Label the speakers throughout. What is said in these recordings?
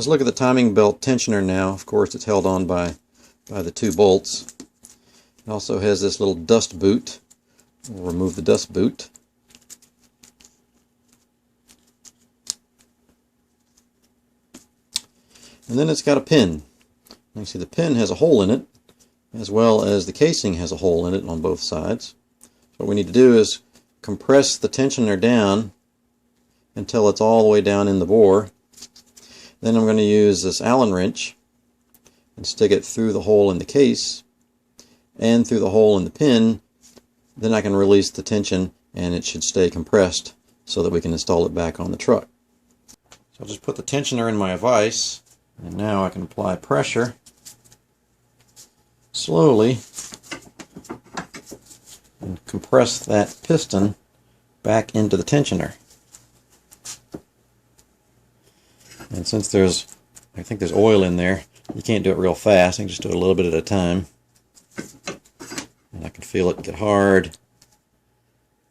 Speaker 1: let's look at the timing belt tensioner now. Of course, it's held on by the two bolts. It also has this little dust boot. We'll remove the dust boot. And then it's got a pin. You can see the pin has a hole in it, as well as the casing has a hole in it on both sides. So what we need to do is compress the tensioner down until it's all the way down in the bore. Then I'm going to use this Allen wrench and stick it through the hole in the case and through the hole in the pin. Then I can release the tension and it should stay compressed so that we can install it back on the truck. So I'll just put the tensioner in my vise, and now I can apply pressure slowly and compress that piston back into the tensioner. And since I think there's oil in there, you can't do it real fast. I can just do it a little bit at a time. And I can feel it get hard.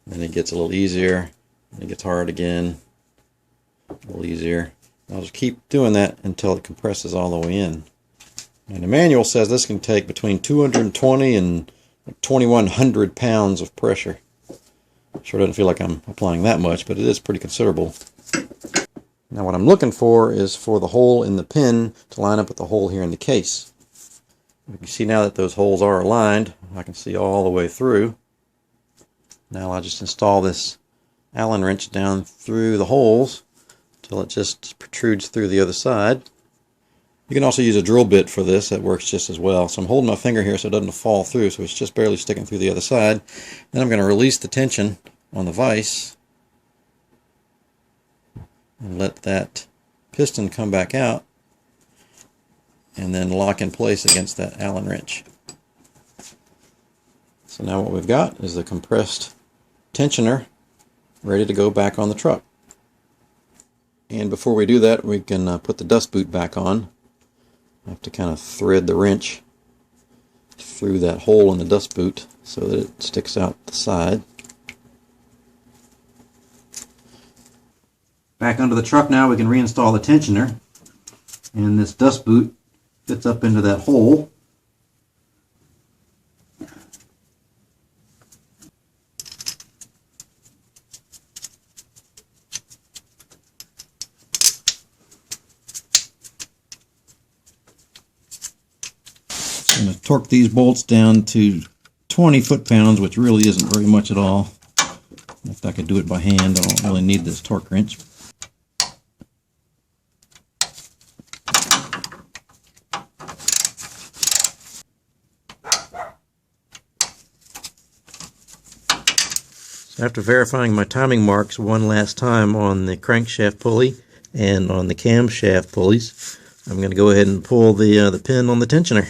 Speaker 1: Then it gets a little easier. And it gets hard again. A little easier. I'll just keep doing that until it compresses all the way in. And the manual says this can take between 220 and 2,100 pounds of pressure. Sure doesn't feel like I'm applying that much, but it is pretty considerable. Now what I'm looking for is for the hole in the pin to line up with the hole here in the case. You can see now that those holes are aligned. I can see all the way through. Now I'll just install this Allen wrench down through the holes until it just protrudes through the other side. You can also use a drill bit for this. That works just as well. So I'm holding my finger here so it doesn't fall through, so it's just barely sticking through the other side. Then I'm going to release the tension on the vise and let that piston come back out and then lock in place against that Allen wrench. So now what we've got is the compressed tensioner ready to go back on the truck. And before we do that, we can put the dust boot back on. I have to kind of thread the wrench through that hole in the dust boot so that it sticks out the side. Back onto the truck now, we can reinstall the tensioner, and this dust boot fits up into that hole. I'm going to torque these bolts down to 20 foot-pounds, which really isn't very much at all. If I could do it by hand, I don't really need this torque wrench. So after verifying my timing marks one last time on the crankshaft pulley and on the camshaft pulleys, I'm going to go ahead and pull the pin on the tensioner.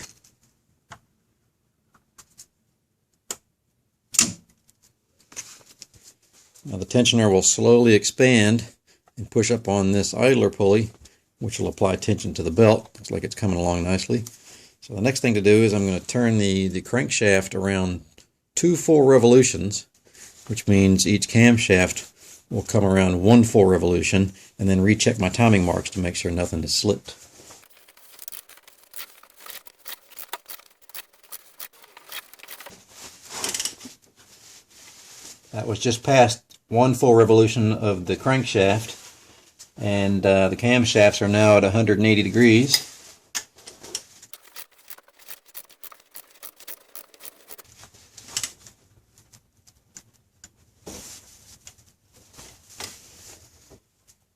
Speaker 1: Now the tensioner will slowly expand and push up on this idler pulley, which will apply tension to the belt. Looks like it's coming along nicely. So the next thing to do is I'm going to turn the crankshaft around 2 full revolutions, which means each camshaft will come around 1 full revolution, and then recheck my timing marks to make sure nothing has slipped. That was just past 1 full revolution of the crankshaft, and the camshafts are now at 180 degrees.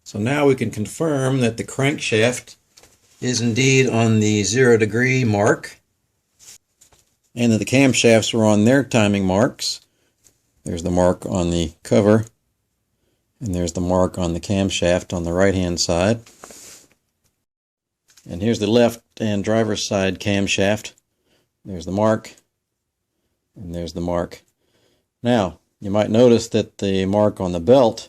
Speaker 1: So now we can confirm that the crankshaft is indeed on the 0 degree mark, and that the camshafts are on their timing marks. There's the mark on the cover, and there's the mark on the camshaft on the right hand side. And here's the left and driver's side camshaft. There's the mark, and there's the mark. Now, you might notice that the mark on the belt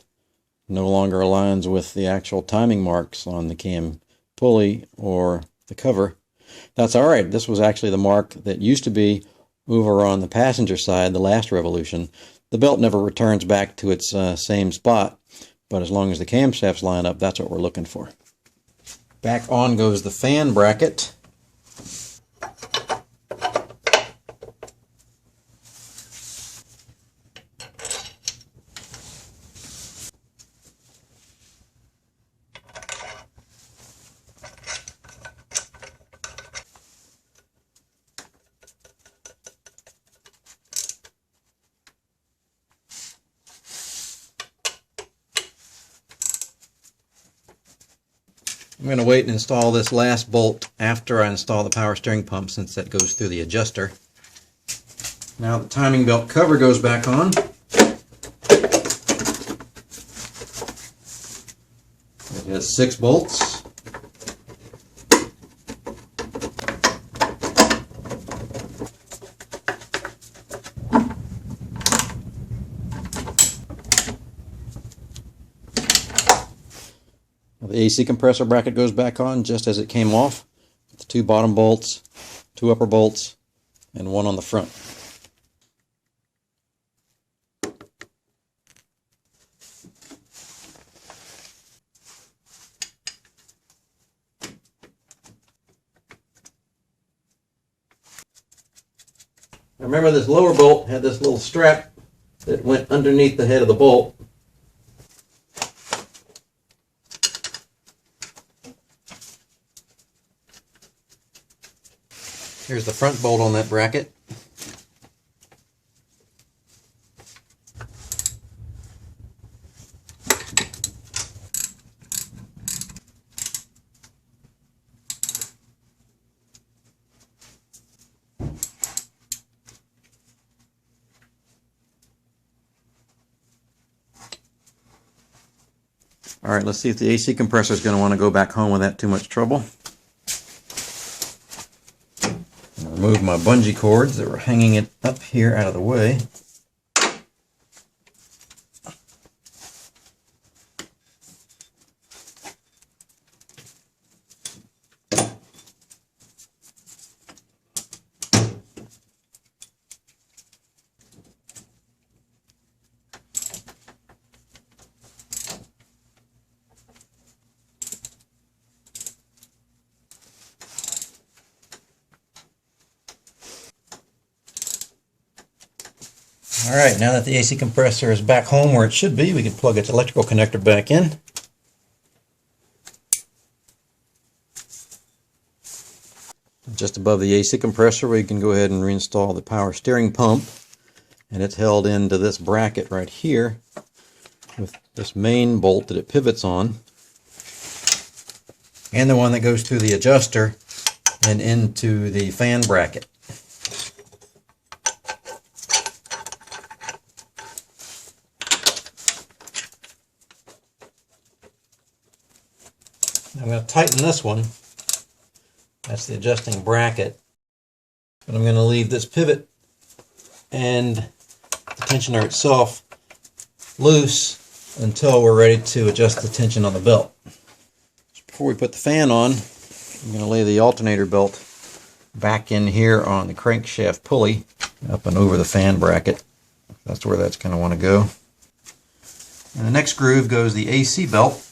Speaker 1: no longer aligns with the actual timing marks on the cam pulley or the cover. That's alright. This was actually the mark that used to be over on the passenger side the last revolution. The belt never returns back to its same spot, but as long as the camshafts line up, that's what we're looking for. Back on goes the fan bracket. I'm going to wait and install this last bolt after I install the power steering pump, since that goes through the adjuster. Now the timing belt cover goes back on. It has 6 bolts. The AC compressor bracket goes back on just as it came off. The 2 bottom bolts, 2 upper bolts, and 1 on the front. Remember, this lower bolt had this little strap that went underneath the head of the bolt. Here's the front bolt on that bracket. All right, let's see if the AC compressor is going to want to go back home without too much trouble. Remove my bungee cords that were hanging it up here out of the way. Alright, now that the AC compressor is back home where it should be, we can plug its electrical connector back in. Just above the AC compressor, we can go ahead and reinstall the power steering pump. And it's held into this bracket right here with this main bolt that it pivots on. And the one that goes through the adjuster and into the fan bracket. I'm going to tighten this one. That's the adjusting bracket. But I'm going to leave this pivot and the tensioner itself loose until we're ready to adjust the tension on the belt. So before we put the fan on, I'm going to lay the alternator belt back in here on the crankshaft pulley up and over the fan bracket. That's where that's going to want to go. In the next groove goes the AC belt.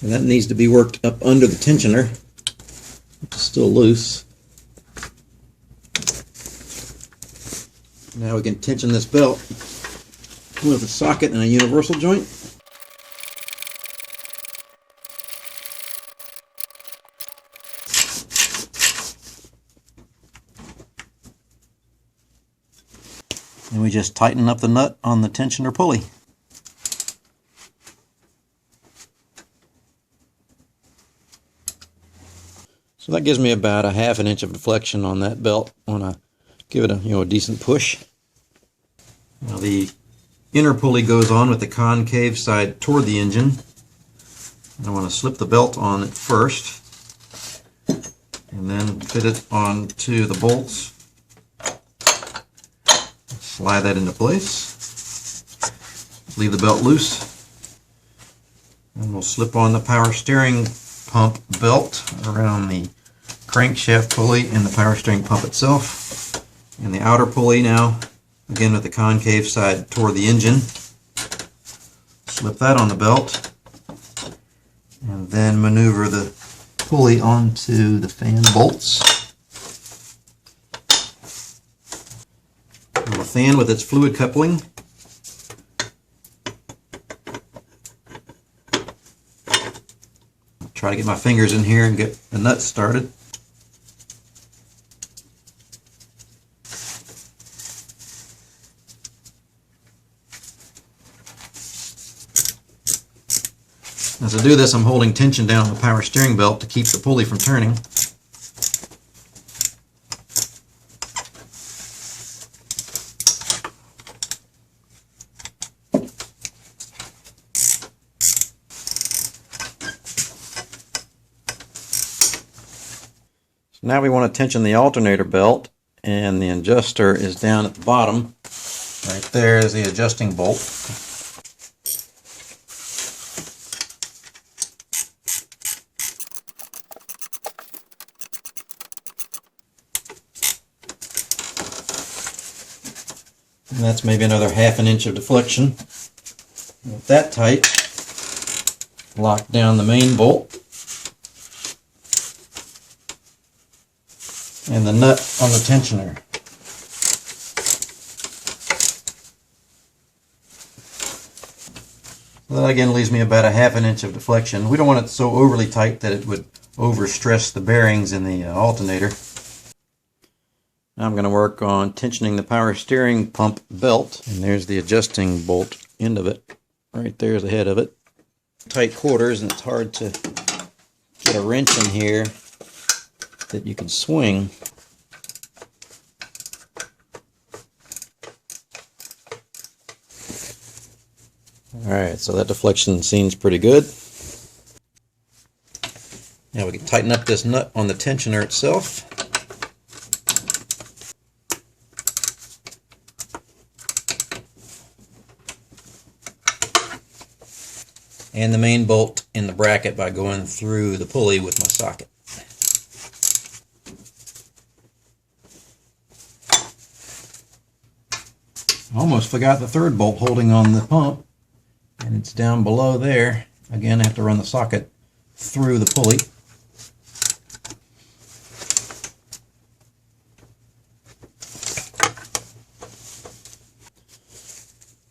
Speaker 1: And that needs to be worked up under the tensioner, which is still loose. Now we can tension this belt with a socket and a universal joint. And we just tighten up the nut on the tensioner pulley. So that gives me about a ½ an inch of deflection on that belt when I give it a decent push. Now the inner pulley goes on with the concave side toward the engine. I want to slip the belt on it first and then fit it onto the bolts. Slide that into place. Leave the belt loose. And we'll slip on the power steering pump belt around the crankshaft pulley and the power steering pump itself. And the outer pulley now, again with the concave side toward the engine. Slip that on the belt. and then maneuver the pulley onto the fan bolts. The fan with its fluid coupling. Try to get my fingers in here and get the nuts started. As I do this, I'm holding tension down on the power steering belt to keep the pulley from turning. Now we want to tension the alternator belt, and the adjuster is down at the bottom. Right there is the adjusting bolt. And that's maybe another ½ an inch of deflection. With that tight, lock down the main bolt. And the nut on the tensioner. So that again leaves me about ½ an inch of deflection. We don't want it so overly tight that it would overstress the bearings in the alternator. Now I'm going to work on tensioning the power steering pump belt. And there's the adjusting bolt end of it. Right there's the head of it. Tight quarters, and it's hard to get a wrench in here that you can swing. Alright, so that deflection seems pretty good. Now we can tighten up this nut on the tensioner itself. And the main bolt in the bracket by going through the pulley with my socket. Almost forgot the third bolt holding on the pump, and it's down below there. Again, I have to run the socket through the pulley.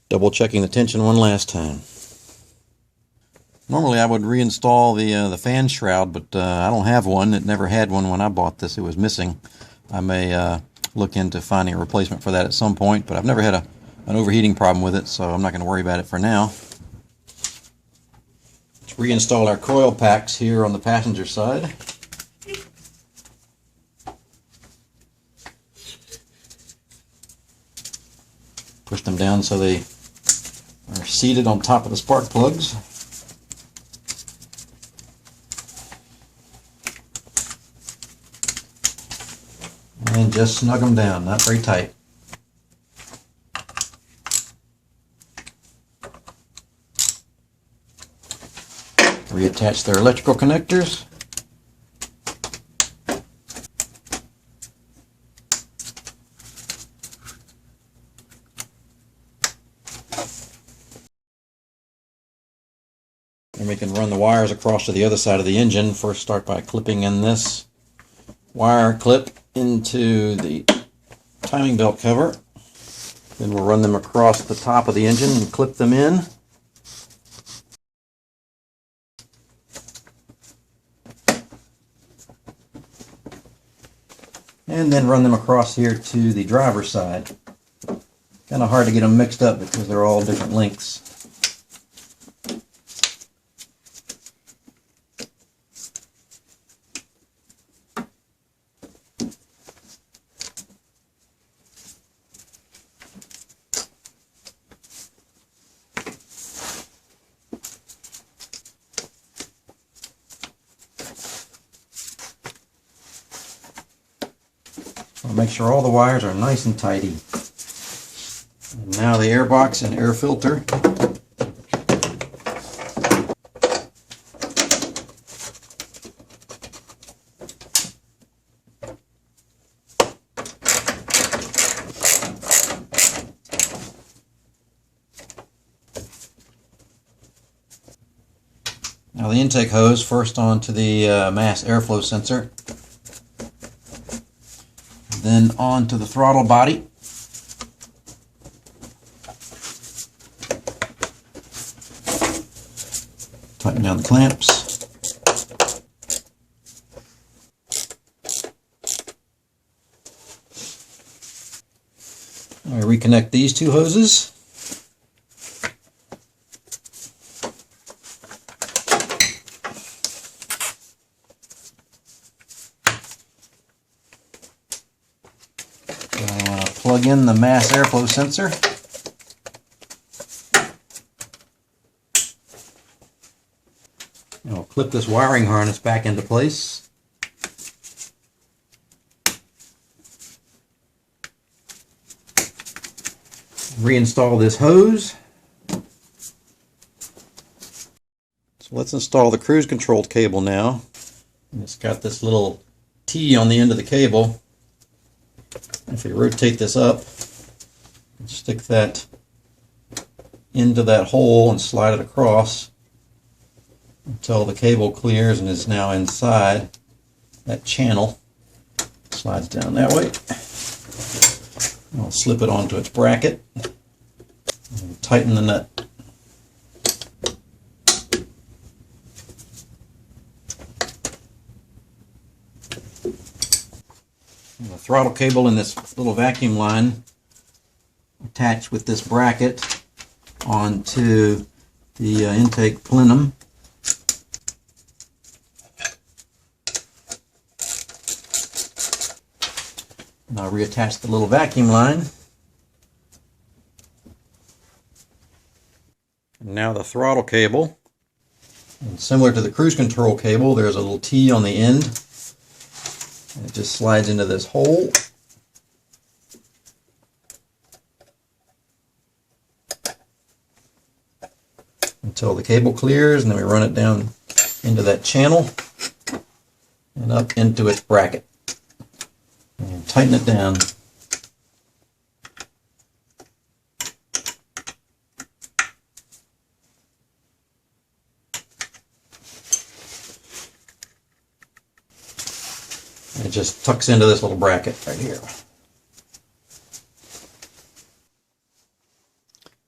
Speaker 1: Double checking the tension one last time. Normally I would reinstall the fan shroud, but I don't have one. It never had one when I bought this. It was missing. I may look into finding a replacement for that at some point, but I've never had an overheating problem with it, so I'm not going to worry about it for now. Let's reinstall our coil packs here on the passenger side. Push them down so they are seated on top of the spark plugs. And just snug them down, not very tight. Reattach their electrical connectors. And we can run the wires across to the other side of the engine. First start by clipping in this wire clip into the timing belt cover. Then we'll run them across the top of the engine and clip them in. And then run them across here to the driver's side. Kind of hard to get them mixed up because they're all different lengths. I'll make sure all the wires are nice and tidy. And now the air box and air filter. Now the intake hose first onto the mass airflow sensor, then onto the throttle body. Tighten down the clamps. I reconnect these two hoses. Plug in the mass airflow sensor. And we'll clip this wiring harness back into place. Reinstall this hose. So let's install the cruise control cable now. And it's got this little T on the end of the cable. If you rotate this up, stick that into that hole and slide it across until the cable clears and is now inside that channel. Slides down that way. I'll slip it onto its bracket and tighten the nut. The throttle cable in this little vacuum line attached with this bracket onto the intake plenum. And I'll reattach the little vacuum line. And now the throttle cable. And similar to the cruise control cable, there's a little T on the end. And it just slides into this hole. Until the cable clears, and then we run it down into that channel and up into its bracket. And tighten it down. And it just tucks into this little bracket right here.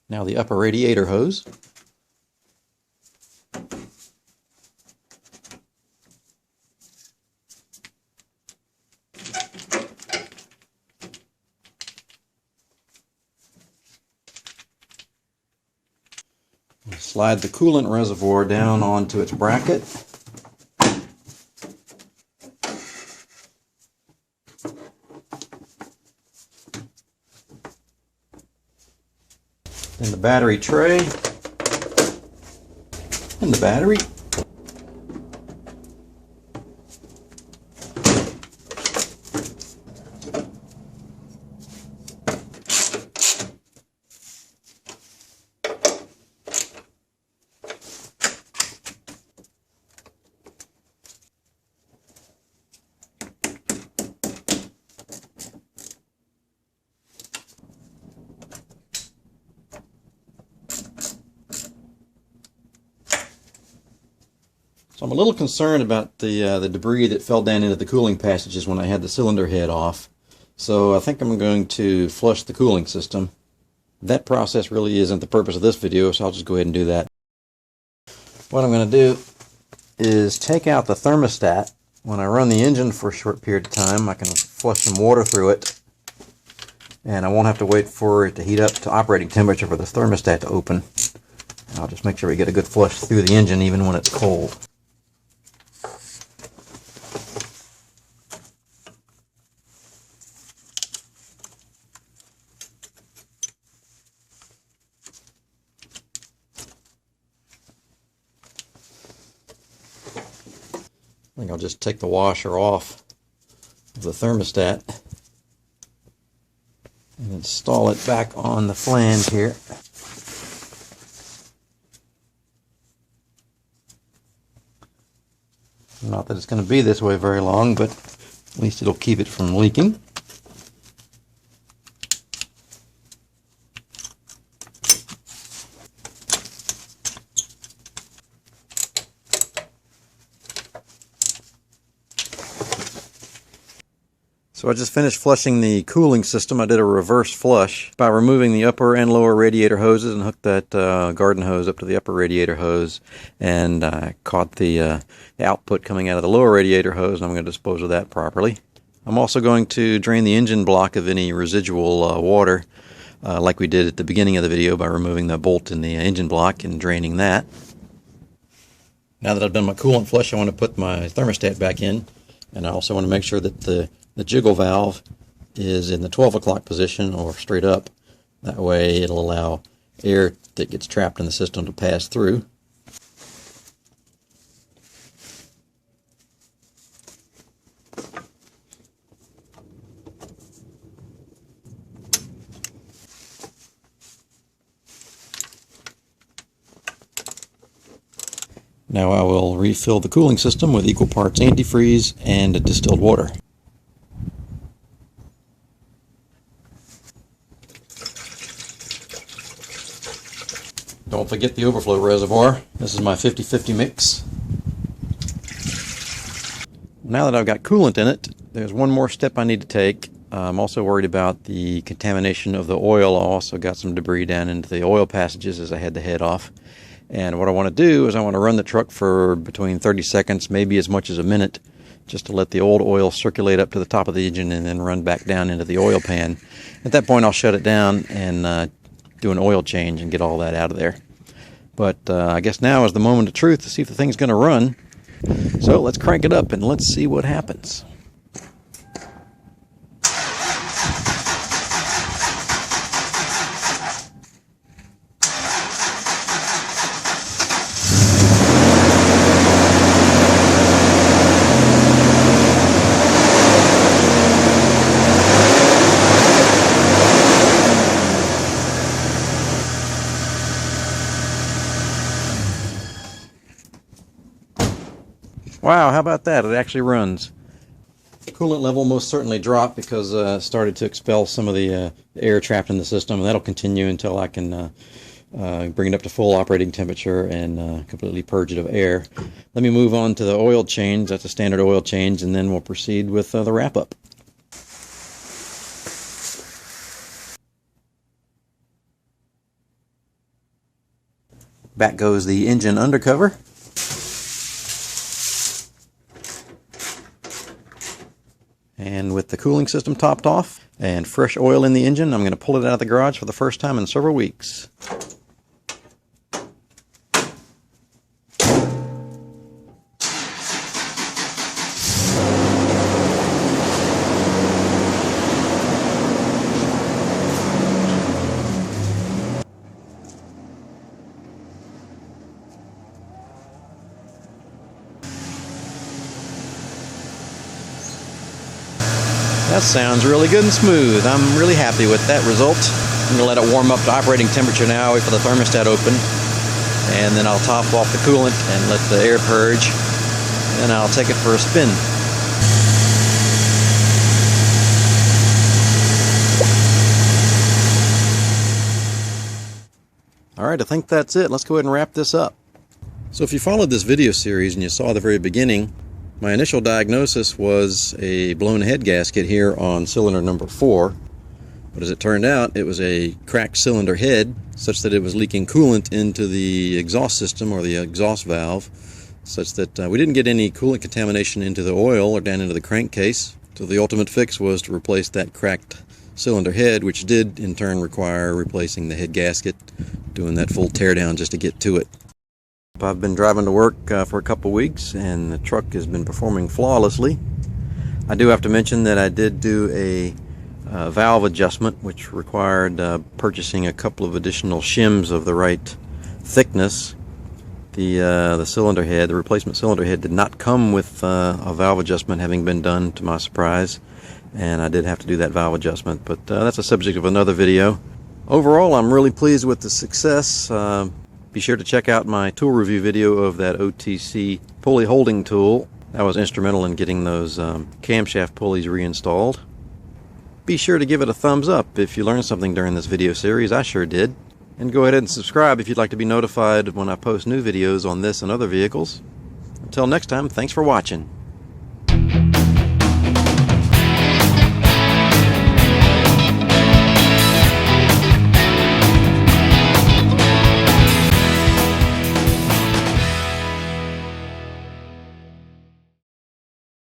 Speaker 1: Now the upper radiator hose. Slide the coolant reservoir down onto its bracket. Then the battery tray. And the battery. So I'm a little concerned about the debris that fell down into the cooling passages when I had the cylinder head off. So I think I'm going to flush the cooling system. That process really isn't the purpose of this video, so I'll just go ahead and do that. What I'm going to do is take out the thermostat. When I run the engine for a short period of time, I can flush some water through it, and I won't have to wait for it to heat up to operating temperature for the thermostat to open. I'll just make sure we get a good flush through the engine even when it's cold. I think I'll just take the washer off of the thermostat and install it back on the flange here. Not that it's going to be this way very long, but at least it'll keep it from leaking. So I just finished flushing the cooling system. I did a reverse flush by removing the upper and lower radiator hoses and hooked that garden hose up to the upper radiator hose, and I caught the output coming out of the lower radiator hose, and I'm going to dispose of that properly. I'm also going to drain the engine block of any residual water like we did at the beginning of the video by removing the bolt in the engine block and draining that. Now that I've done my coolant flush, I want to put my thermostat back in, and I also want to make sure that the jiggle valve is in the 12 o'clock position or straight up. That way it'll allow air that gets trapped in the system to pass through. Now I will refill the cooling system with equal parts antifreeze and distilled water. Don't forget the overflow reservoir. This is my 50-50 mix. Now that I've got coolant in it, there's one more step I need to take. I'm also worried about the contamination of the oil. I also got some debris down into the oil passages as I had the head off. And what I want to do is I want to run the truck for between 30 seconds, maybe as much as a minute, just to let the old oil circulate up to the top of the engine and then run back down into the oil pan. At that point I'll shut it down and do an oil change and get all that out of there. But I guess now is the moment of truth to see if the thing's going to run. So let's crank it up and let's see what happens. Wow, how about that? It actually runs. Coolant level most certainly dropped because it started to expel some of the air trapped in the system, and that'll continue until I can bring it up to full operating temperature and completely purge it of air. Let me move on to the oil change. That's a standard oil change, and then we'll proceed with the wrap-up. Back goes the engine undercover. And with the cooling system topped off and fresh oil in the engine, I'm going to pull it out of the garage for the first time in several weeks. That sounds really good and smooth. I'm really happy with that result. I'm going to let it warm up to operating temperature now, wait for the thermostat open, and then I'll top off the coolant and let the air purge, and I'll take it for a spin. Alright, I think that's it. Let's go ahead and wrap this up. So if you followed this video series and you saw the very beginning, my initial diagnosis was a blown head gasket here on cylinder number 4, but as it turned out it was a cracked cylinder head such that it was leaking coolant into the exhaust system or the exhaust valve, such that we didn't get any coolant contamination into the oil or down into the crankcase. So the ultimate fix was to replace that cracked cylinder head, which did in turn require replacing the head gasket, doing that full teardown just to get to it. I've been driving to work for a couple weeks and the truck has been performing flawlessly. I do have to mention that I did do a valve adjustment, which required purchasing a couple of additional shims of the right thickness. The cylinder head, the replacement cylinder head, did not come with a valve adjustment having been done, to my surprise, and I did have to do that valve adjustment, but that's a subject of another video. Overall, I'm really pleased with the success. Be sure to check out my tool review video of that OTC pulley holding tool. That was instrumental in getting those camshaft pulleys reinstalled. Be sure to give it a thumbs up if you learned something during this video series. I sure did. And go ahead and subscribe if you'd like to be notified when I post new videos on this and other vehicles. Until next time, thanks for watching.